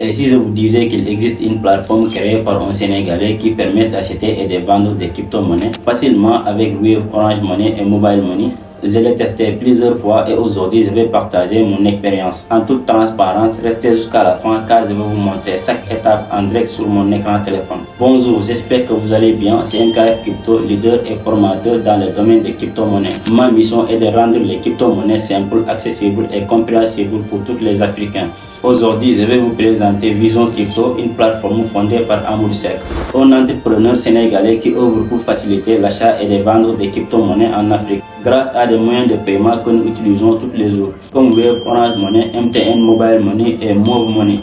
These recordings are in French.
Et si je vous disais qu'il existe une plateforme créée par un Sénégalais qui permet d'acheter et de vendre des crypto-monnaies facilement avec Wave, Orange Money et Mobile Money, je l'ai testé plusieurs fois et aujourd'hui je vais partager mon expérience. En toute transparence, restez jusqu'à la fin car je vais vous montrer chaque étape en direct sur mon écran téléphone. Bonjour, j'espère que vous allez bien. C'est NKF Crypto, leader et formateur dans le domaine des crypto-monnaies. Ma mission est de rendre les crypto-monnaies simples, accessibles et compréhensibles pour tous les Africains. Aujourd'hui, je vais vous présenter Vision Crypto, une plateforme fondée par Amadou Seck, un entrepreneur sénégalais qui œuvre pour faciliter l'achat et la vente des crypto-monnaies en Afrique, grâce à des moyens de paiement que nous utilisons tous les jours, comme Wave, Orange Money, MTN Mobile Money et Move Money.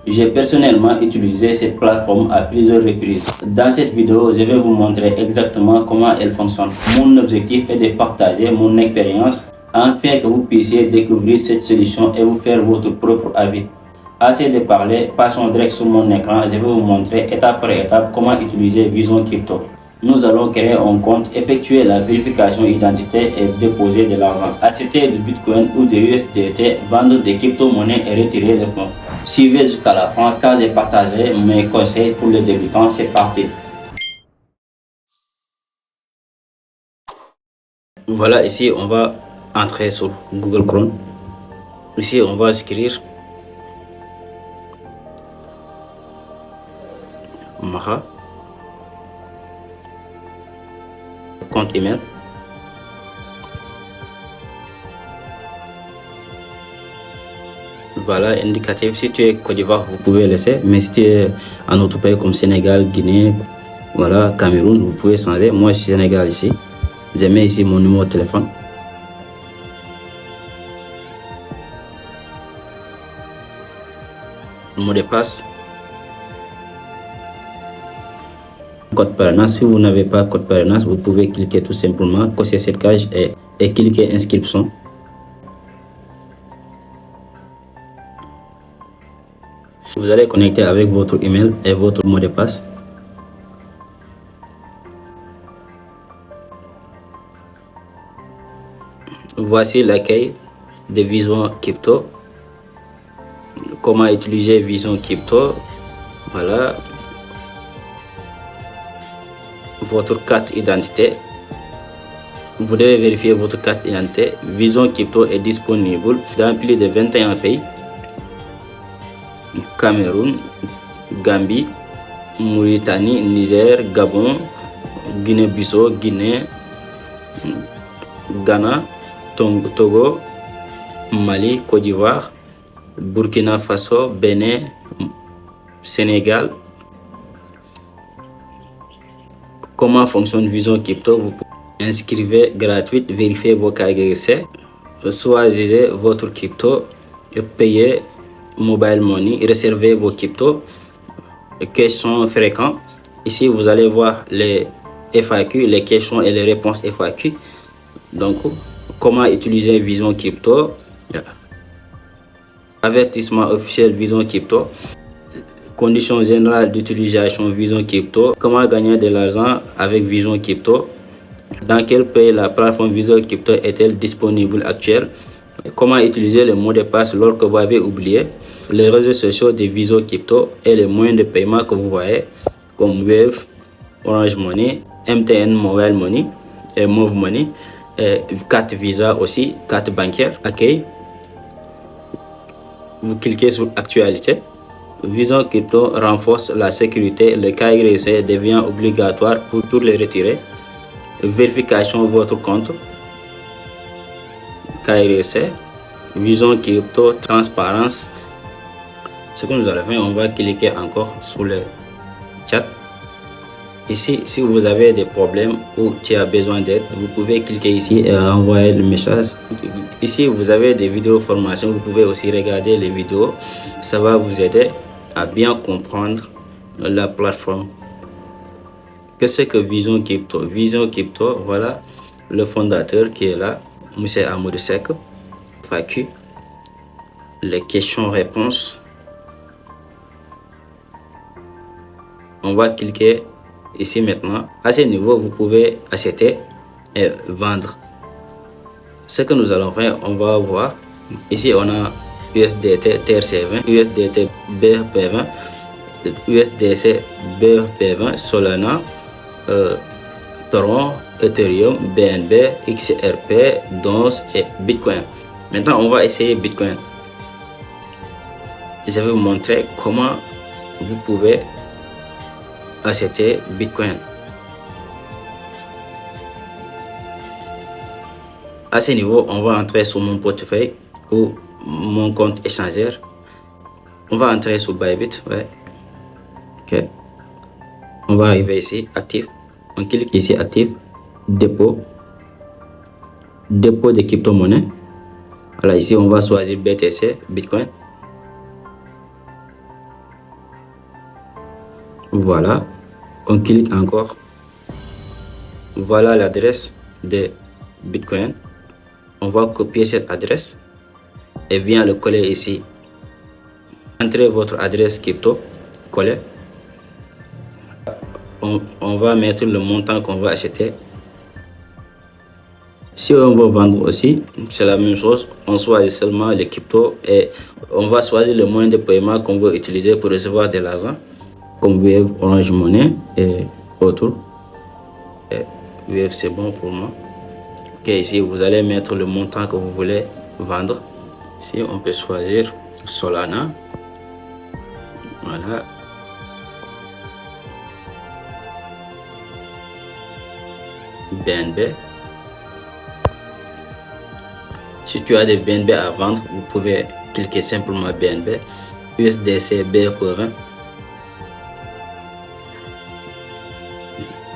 J'ai personnellement utilisé cette plateforme à plusieurs reprises. Dans cette vidéo, je vais vous montrer exactement comment elle fonctionne. Mon objectif est de partager mon expérience afin que vous puissiez découvrir cette solution et vous faire votre propre avis. Assez de parler, passons direct sur mon écran. Je vais vous montrer étape par étape comment utiliser Vision Crypto. Nous allons créer un compte, effectuer la vérification d'identité et déposer de l'argent. Acheter du Bitcoin ou de USDT, vendre des crypto-monnaies et retirer les fonds. Suivez jusqu'à la fin car j'ai partagé mes conseils pour les débutants. C'est parti. Voilà, ici on va entrer sur Google Chrome. Ici on va écrire Maha, compte email. Voilà, indicatif. Si tu es Côte d'Ivoire, vous pouvez laisser, mais si tu es en autre pays comme Sénégal, Guinée, voilà, Cameroun, vous pouvez changer. Moi je suis Sénégal ici. Je mets ici mon numéro de téléphone. Le mot de passe. Code parrainage. Si vous n'avez pas code parrainage, vous pouvez cliquer tout simplement, cocher cette case et cliquer inscription. Vous allez connecter avec votre email et votre mot de passe. Voici l'accueil de Vision Crypto. Comment utiliser Vision Crypto. Voilà. Votre carte d'identité. Vous devez vérifier votre carte d'identité. Vision Crypto est disponible dans plus de 21 pays. Cameroun, Gambie, Mauritanie, Niger, Gabon, Guinée-Bissau, Guinée, Ghana, Togo, Mali, Côte d'Ivoire, Burkina Faso, Bénin, Sénégal. Comment fonctionne Vision Crypto? Vous pouvez inscrire gratuite, vérifier vos KYC, choisissez votre crypto, payez Mobile Money, réservez vos cryptos, questions fréquentes. Ici, vous allez voir les FAQ, les questions et les réponses FAQ. Donc, comment utiliser Vision Crypto? Avertissement officiel Vision Crypto. Conditions générales d'utilisation Vision Crypto. Comment gagner de l'argent avec Vision Crypto? Dans quel pays la plateforme Vision Crypto est-elle disponible actuelle? Comment utiliser le mot de passe lorsque vous avez oublié? Les réseaux sociaux de Vision Crypto et les moyens de paiement que vous voyez comme Wave, Orange Money, MTN Mobile Money et Move Money, et carte Visa aussi, carte bancaire. OK. Vous cliquez sur Actualité. Vision Crypto renforce la sécurité. Le KYC devient obligatoire pour tous les retirer. Vérification de votre compte. KYC. Vision Crypto, transparence. Ce que nous allons faire, on va cliquer encore sur le chat. Ici, si vous avez des problèmes ou tu as besoin d'aide, vous pouvez cliquer ici et envoyer le message. Ici, vous avez des vidéos formation. Vous pouvez aussi regarder les vidéos. Ça va vous aider à bien comprendre la plateforme. Qu'est-ce que Vision Crypto? Vision Crypto, voilà le fondateur qui est là, M. Amadou Seck. FAQ, les questions-réponses. On va cliquer ici maintenant. À ce niveau, vous pouvez acheter et vendre. Ce que nous allons faire, on va voir. Ici, on a USDT TRC20, USDT BRP20, USDC BRP20, Solana, Tron, Ethereum, BNB, XRP, DONS et Bitcoin. Maintenant, on va essayer Bitcoin. Je vais vous montrer comment vous pouvez acheter Bitcoin. À ce niveau, on va entrer sur mon portefeuille ou mon compte échangeur. On va entrer sur Bybit. Ouais. Ok. On va arriver ici, actif. On clique ici, actif, dépôt de crypto-monnaie. Alors ici, on va choisir BTC, Bitcoin. Voilà. On clique encore. Voilà l'adresse de Bitcoin. On va copier cette adresse et vient le coller ici. Entrez votre adresse crypto, coller. On va mettre le montant qu'on va acheter. Si on veut vendre aussi, c'est la même chose. On choisit seulement les cryptos et on va choisir le moyen de paiement qu'on veut utiliser pour recevoir de l'argent, comme Wave, Orange Money et autres. Wave, c'est bon pour moi. Ok, ici vous allez mettre le montant que vous voulez vendre. Ici on peut choisir Solana. Voilà. BNB. Si tu as des BNB à vendre, vous pouvez cliquer simplement BNB. USDC BRP20.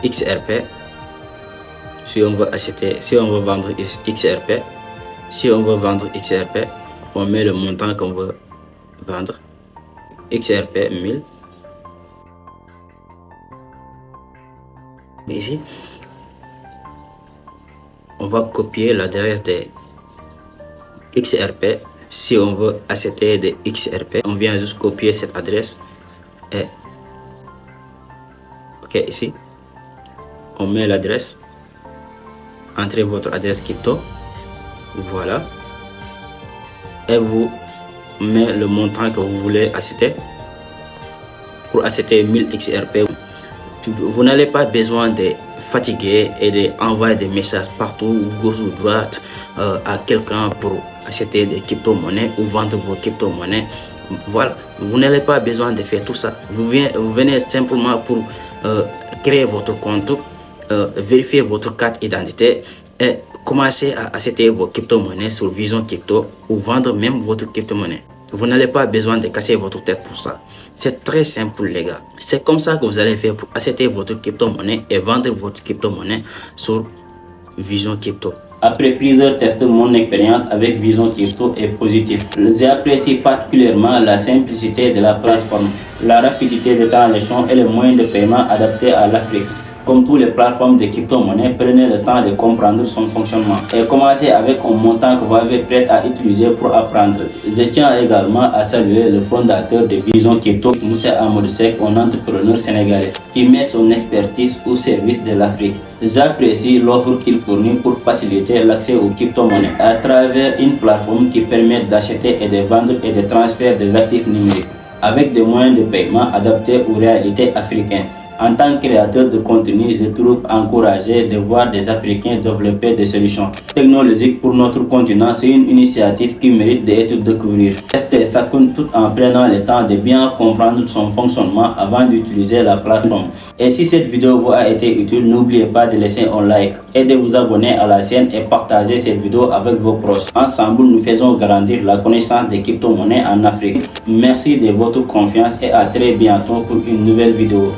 XRP. Si on veut acheter, si on veut vendre XRP, on met le montant qu'on veut vendre. XRP 1000. Ici, on va copier l'adresse de XRP. Si on veut acheter de XRP, on vient juste copier cette adresse et ok, ici on met l'adresse. Entrez votre adresse crypto, voilà, et vous mettez le montant que vous voulez acheter. Pour acheter 1000 XRP, vous n'avez pas besoin de fatiguer et d'envoyer des messages partout, gauche ou droite, à quelqu'un pour acheter des crypto-monnaies ou vendre vos crypto-monnaies. Voilà, vous n'avez pas besoin de faire tout ça. Vous venez simplement pour créer votre compte, vérifier votre carte d'identité et commencer à acheter vos crypto-monnaies sur Vision Crypto ou vendre même votre crypto-monnaie. Vous n'avez pas besoin de casser votre tête pour ça. C'est très simple les gars. C'est comme ça que vous allez faire pour acheter votre crypto-monnaie et vendre votre crypto-monnaie sur Vision Crypto. Après plusieurs tests, mon expérience avec Vision Crypto est positive. J'apprécie particulièrement la simplicité de la plateforme, la rapidité de transaction et les moyens de paiement adaptés à l'Afrique. Comme toutes les plateformes de crypto-monnaie, prenez le temps de comprendre son fonctionnement et commencez avec un montant que vous avez prêt à utiliser pour apprendre. Je tiens également à saluer le fondateur de Vision Crypto, Moussa Amadou Seck, un entrepreneur sénégalais qui met son expertise au service de l'Afrique. J'apprécie l'offre qu'il fournit pour faciliter l'accès aux crypto-monnaies à travers une plateforme qui permet d'acheter et de vendre et de transférer des actifs numériques avec des moyens de paiement adaptés aux réalités africaines. En tant que créateur de contenu, je trouve encouragé de voir des Africains développer des solutions technologiques pour notre continent. C'est une initiative qui mérite d'être découverte. Testez ça tout en prenant le temps de bien comprendre son fonctionnement avant d'utiliser la plateforme. Et si cette vidéo vous a été utile, n'oubliez pas de laisser un like et de vous abonner à la chaîne et partager cette vidéo avec vos proches. Ensemble, nous faisons grandir la connaissance des crypto-monnaies en Afrique. Merci de votre confiance et à très bientôt pour une nouvelle vidéo.